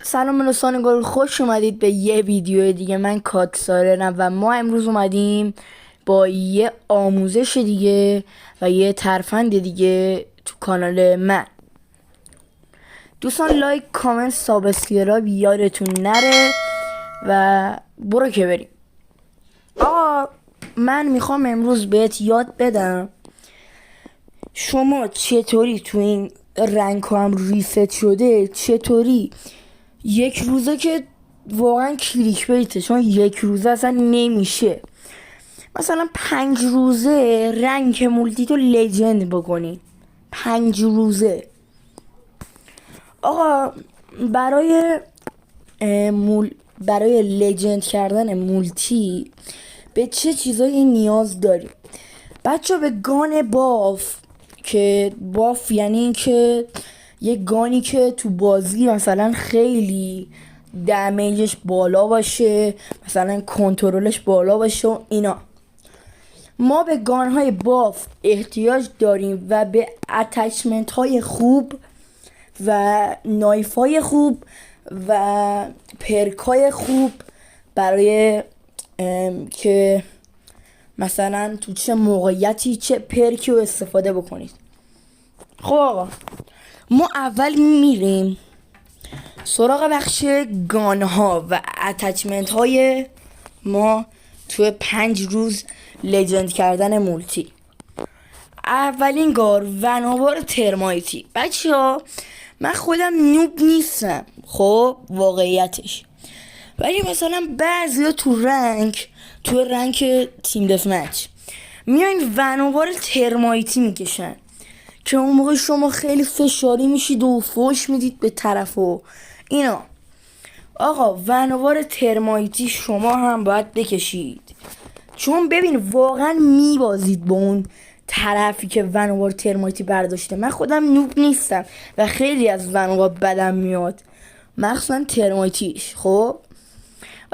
سلام دوستان گل، خوش اومدید به یه ویدیو دیگه. من کاکسارنم و ما امروز اومدیم با یه آموزش دیگه و یه ترفند دیگه تو کانال من. دوستان لایک، کامنت، سابسکرایب یادتون نره و برو که بریم. آقا من میخوام امروز بهت یاد بدم شما چطوری تو این رنگ هم ریست شده، چطوری یک روزه که واقعا کلیک بیته، چون یک روزه اصلا نمیشه. مثلا 5 روزه رنگ مولتی تو لجند بکنی. 5 روزه آقا برای برای لجند کردن مولتی به چه چیزایی نیاز داریم؟ بچه به گان باف، که باف یعنی این که یه گانی که تو بازی مثلا خیلی دمیجش بالا باشه، مثلا کنترلش بالا باشه و اینا. ما به گانهای باف احتیاج داریم و به اتچمنت های خوب و نایف های خوب و پرک های خوب برای که مثلا تو چه موقعیتی چه پرکی رو استفاده بکنید. خب آقا ما اول میریم سراغ بخش گانها و اتچمنت های ما توی 5 روز لجند کردن مولتی. اولین گار ونوار ترمایتی. بچه ها من خودم نوب نیستم، خب واقعیتش، ولی مثلا بعضی تو رنگ تیم دف مچ میاین ونوار ترمایتی میکشن که اون موقع شما خیلی فشاری میشید و فوش میدید به طرف و اینا. آقا ونوار ترمایتی شما هم باید بکشید، چون ببین واقعا میبازید با اون طرفی که ونوار ترمایتی برداشته. من خودم نوب نیستم و خیلی از ونوار بدم میاد، مخصوصا ترمایتیش. خب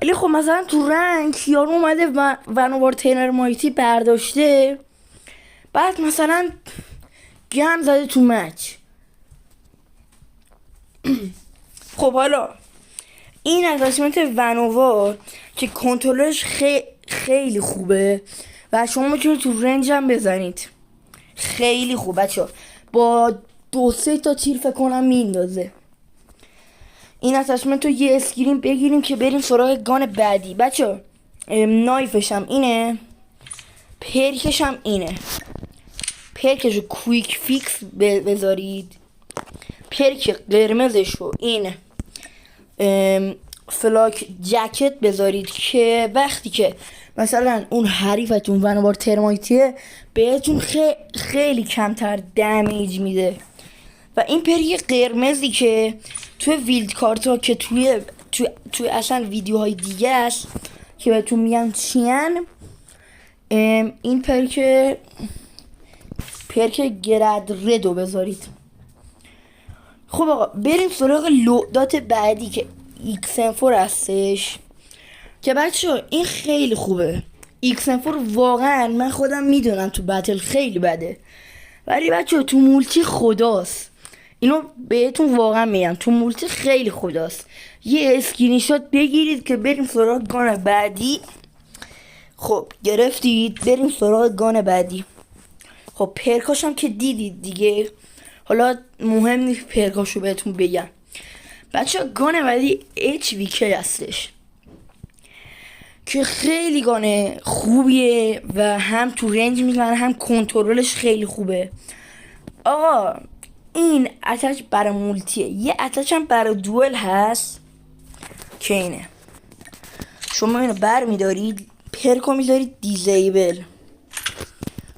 ولی خب مثلا تو رنگ یارو اومده ونوار ترمایتی برداشته، بعد مثلا گم زده تو مچ. خب حالا این اتچمنت ونوار که کنترلش خیلی خوبه و شما میتونید تو رنج هم بزنید. خیلی خوب بچه، با 2-3 تا تیر فکر کنم میندازه. این اتچمنت رو یه اسکرین بگیریم که بریم سراغ گان بعدی. بچه نایفش هم اینه، پرکش هم اینه. پرکش رو کویک فیکس بذارید، پرک قرمزش رو این فلاک جکت بذارید که وقتی که مثلا اون حریفتون ونوار ترمایتیه بهتون خیلی کمتر دمیج میده. و این پرک قرمزی که توی ویلد کارت ها که توی اصلا ویدیوهای دیگه است که بهتون میگم چیان، این پرک گرد ردو بذارید. خب آقا بریم سراغ لودات بعدی که ایکسنفور هستش که بچه این خیلی خوبه. ایکسنفور واقعا من خودم میدونم تو بتل خیلی بده، ولی بچه تو مولتی خداست. اینو بهتون واقعا میگم، تو مولتی خیلی خداست. یه اسکرین شات بگیرید که بریم سراغ گان بعدی. خب گرفتید، بریم سراغ گان بعدی. خب پرکاشم که دیدید دیگه، حالا مهم نیست پرکاشو بهتون بگم. بچه گان بعدی HVK هستش که خیلی گانه خوبیه و هم تو رنج میزنه هم کنترلش خیلی خوبه. آقا این اتچ برای مولتیه، یه اتچ هم برای دوئل هست که اینه. شما اینو بر میدارید، پرکو میدارید دیزیبل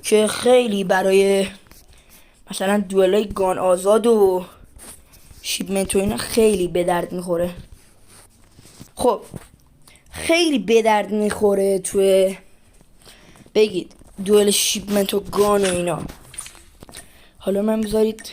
که خیلی برای مثلا دوئلای گان آزاد و شیپمنت و اینا خیلی به درد میخوره. خب خیلی به درد میخوره توی بگید دوئل شیپمنت و گان و اینا. حالا من بذارید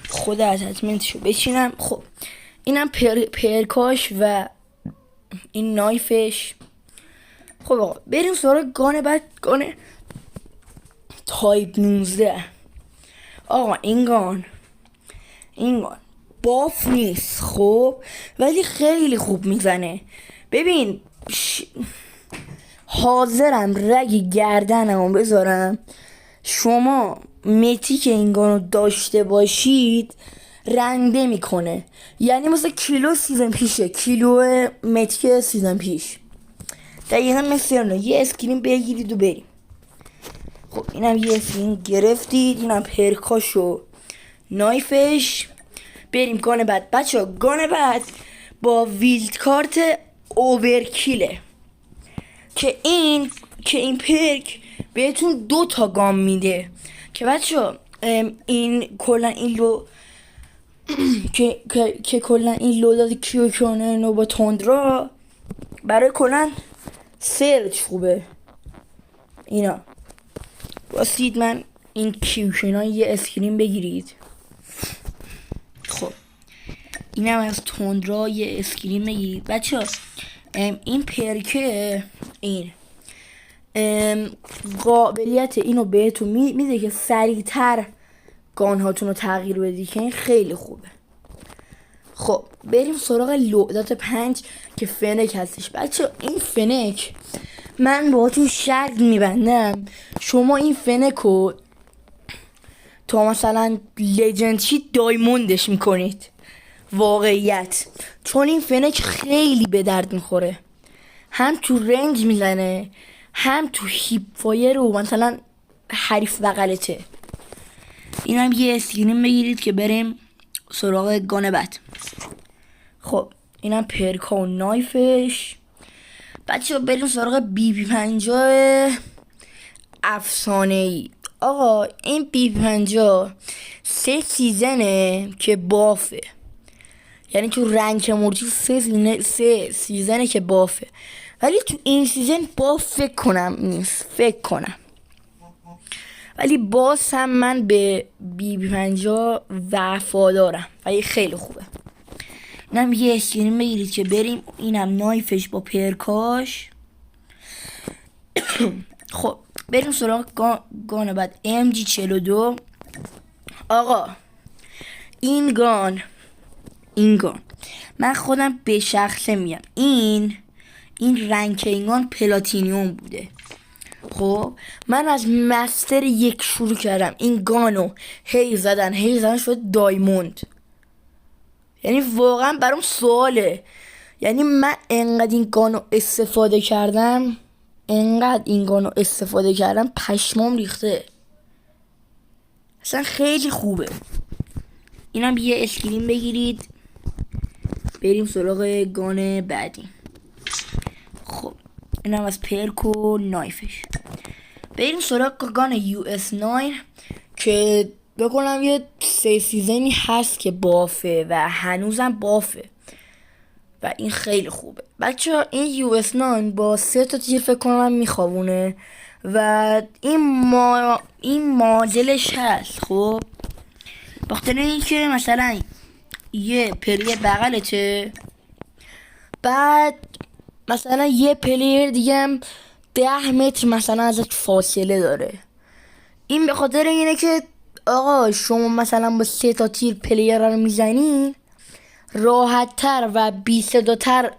خود اتچمنتشو بچینم. خب اینم پرکاش و این نایفش. خب آقا بریم سراغ گان بعد، گان تایپ 19. آقا این گان باف نیست خب، ولی خیلی خوب میزنه. ببین حاضرم رگ گردنمو بذارم شما متی که این گانو داشته باشید رنده میکنه. یعنی مثل کیلو سیزن پیشه، کیلو متی سیزن پیش دقیقا مثل اونه. یه اسکرین بگیرید و بریم. خب اینم یه اسکرین گرفتید، اینم پرکاشو نایفش. بریم گان بعد. بچه ها گان بعد با ویلد کارت اوورکیله که این پرک بهتون 2 تا گام میده که بچه ها این کلا این لو که کلا این لودات کیوکونه نو با تندرا برای کلا سرچ خوبه. اینا واسید من این کیوکینا یه اسکرین بگیرید. خب اینم از تندرا یه اسکرین بگیرید بچه ها. این پرکه این قابلیت اینو بهتون میده که سریعتر گان هاتون رو تغییر بدید که این خیلی خوبه. خب بریم سراغ لودات 5 که فنک هستش. بچه این فنک من باهاتون شرط میبندم شما این فنک رو تا مثلا لجندشی دایموندش میکنید واقعیت، چون این فنک خیلی به درد میخوره. هم تو رنج میزنه، هم تو هیپ فایر و مثلا حریف بغلته. اینم یه اسکرین بگیرید که بریم سراغ گان بعد. خب اینم پرکا و نایفش. بچه بریم سراغ بی 50 افسانه ای. آقا این بی 50 3 سیزنه که بافه، یعنی تو رنگ مورچی 3 سیزنه که بافه، ولی تو این سیزن باف فکر کنم نیست، فکر کنم. ولی باز هم من به بی 50 وفادارم ولی خیلی خوبه. اینم یه اسکرین بگیرید که بریم. اینم نایفش با پرکاش. خب بریم سراغ گان بعد MG42. آقا این گان من خودم به شخصه میگم این رنکینگان پلاتینیوم بوده. خب من از مستر 1 شروع کردم، این گانو هی زدن شد دایموند. یعنی واقعا برام سواله، یعنی من انقدر این گانو استفاده کردم پشمام ریخته. اصلا خیلی خوبه. اینم یه اسکرین بگیرید بریم سراغ گان بعدی. خب اینم از پرک و نایفش. بریم سراغ گان US9 که بکنم یه 3 سیزنی هست که بافه و هنوزم بافه و این خیلی خوبه. بچه ها این US9 با 3 تا تیر فکر کنم میخوابونه و این ماجلش هست. خب بخاطر اینکه مثلا یه پلیر بغلته، بعد مثلا یه پلیر دیگه هم 10 متر مثلا ازش فاصله داره. این به خاطر اینه که آقا شما مثلا با 3 تا تیر پلیر رو میزنی راحت تر و بی صدا تر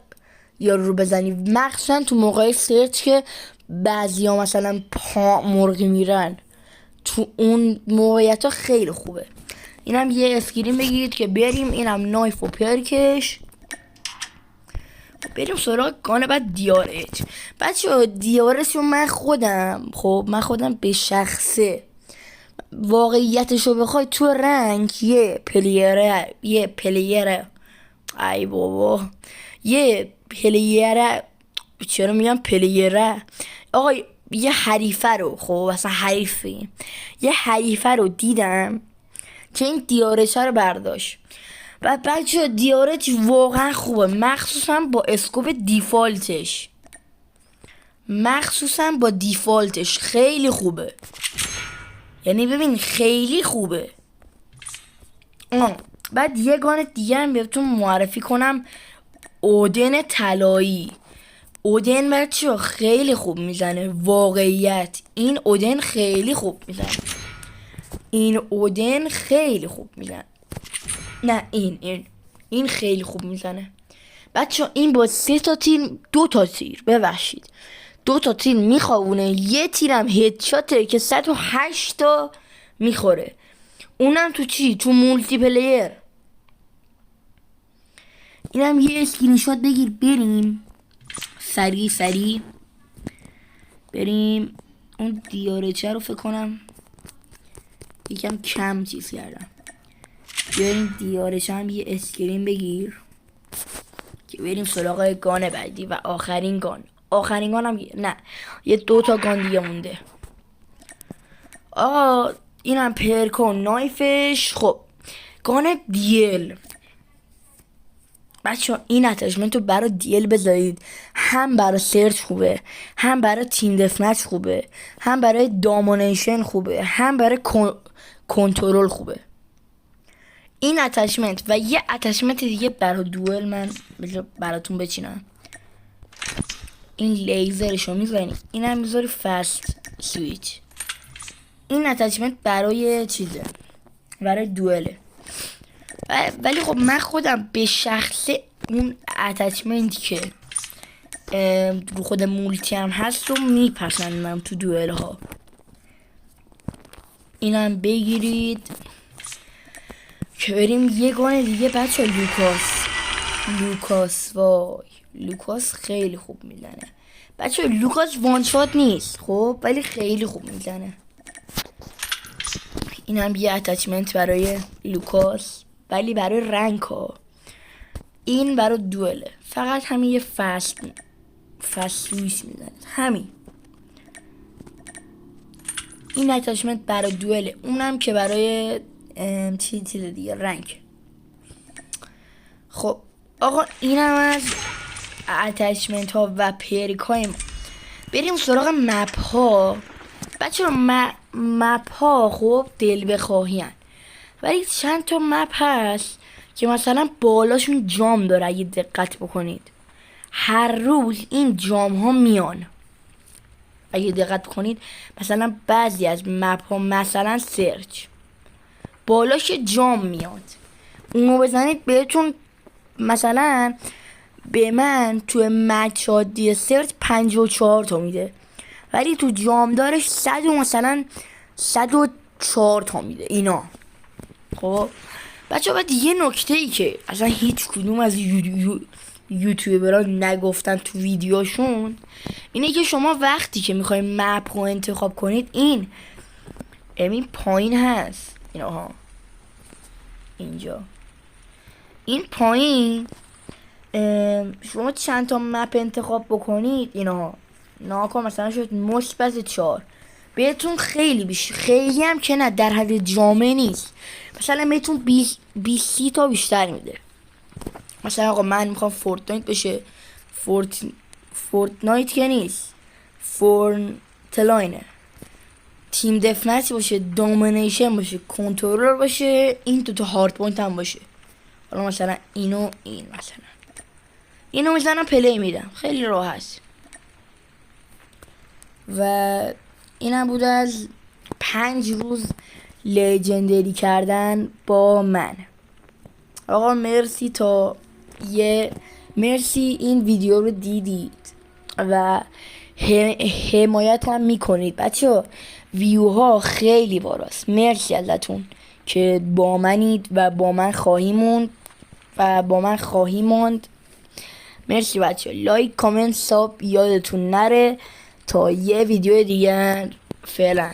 یارو رو بزنی، مخصوصا تو موقع سرچ که بعضی ها مثلا پا مرغی میرن. تو اون موقعیت ها خیلی خوبه. اینم یه اسکرین بگیرید که بریم. اینم نایف و پرکش. بریم سراغ گان بعد دیارج. بچه دیارج رو من خودم به شخصه واقعیتشو بخوای تو رنگ یه چرا میگم پلیره آقا، یه حریفه رو یه حریفه رو دیدم که این دیارچه رو برداشت و بچه دیارچ واقعا خوبه، مخصوصا با اسکوپ دیفالتش خیلی خوبه. یعنی ببین خیلی خوبه. بعد یه گان دیگه هم بهتون معرفی کنم، اودن طلایی. اودن بچه خیلی خوب میزنه واقعیت. این اودن خیلی خوب میزنه. نه این خیلی خوب میزنه بچه. این با 3 تا تیر 2 تا تیر ببخشید 2 تا تیر میخوابونه. یه تیرم هدشاته که 108 تا میخوره. اونم تو چی؟ تو مولتی پلیر. اینم یه اسکرین شات بگیر بریم سریع بریم. اون دیارچه رو فکر کنم یکم کم چیز کردم. بریم دیارچه هم یه اسکرین بگیر که بریم سراغ گان بعدی و آخرین گان هم نه یه 2 تا گان دیگه مونده. آقا اینم پرکون نایفش. خب گان دیل بچه این اتچمنت رو برای دیل بذارید. هم برای سرچ خوبه، هم برای تیم دفنچ خوبه، هم برای دامونیشن خوبه، هم برای کنترل خوبه این اتچمنت. و یه اتچمنت دیگه برای دوئل من براتون بچینم. این لیزرشو میزنی، اینم میذاری فست سویچ. این اتچمنت برای چیزه، برای دوئله. ولی خب من خودم به شخص اون اتچمنتی که رو خود مولتی هم هست رو میپسندم تو دوئل ها. اینم بگیرید که بریم یه گان دیگه بچه. لوکاس خیلی خوب میزنه بچه. لوکاس وان شات نیست خب، ولی خیلی خوب میزنه. اینم یه اتچمنت برای لوکاس ولی برای رنگ ها. این برای دوئله. فقط همین یه فست سویچ میزنه همین. این اتچمنت برای دوئله. اونم که برای چیز دیگه رنگ. خب آقا اینم از اتچمنت ها و پریک های ما. بریم سراغ مپ ها بچه. مپ ها خب دل بخواهی هن. ولی چند تا مپ هست که مثلا بالاشون جام داره. اگه دقت بکنید هر روز این جام ها میان. اگه دقت بکنید مثلا بعضی از مپ ها مثلا سرچ بالاش جام میاد. اونو بزنید بهتون مثلا به من تو مچ عادی سرچ 54 تا میده، ولی تو جامدارش 104 تا میده اینا. خب بچه بعد یه نکته ای که اصلا هیچ کدوم از یوتیوبرها نگفتن تو ویدیوشون اینه که شما وقتی که میخواین مپ رو انتخاب کنید این پایین هست اینا اینجا این پایین شما چند تا مپ انتخاب بکنید اینا ناکن مثلا شد مثبت 4 بهتون خیلی هم که نه در حد جامعه نیست. مثلا بهتون 20 تا بیشتر میده. مثلا آقا من میخوام فورتنایت بشه، فورتنایت که نیست، فورتلاینه، تیم دفنچ باشه، دامینیشن باشه، کنترل باشه، این تو هارد پوینت هم باشه. حالا مثلا اینو میزنم پلی میدم خیلی راحت. و اینم بود از 5 روز لژندری کردن با من. آقا مرسی این ویدیو رو دیدید و حمایت هم میکنید بچه. ویوها خیلی بالاست. مرسی ازتون که با منید و با من خواهی موند مرسی بچه. لایک کامنت ساب یادتون نره تا یه ویدیو دیگه. فعلا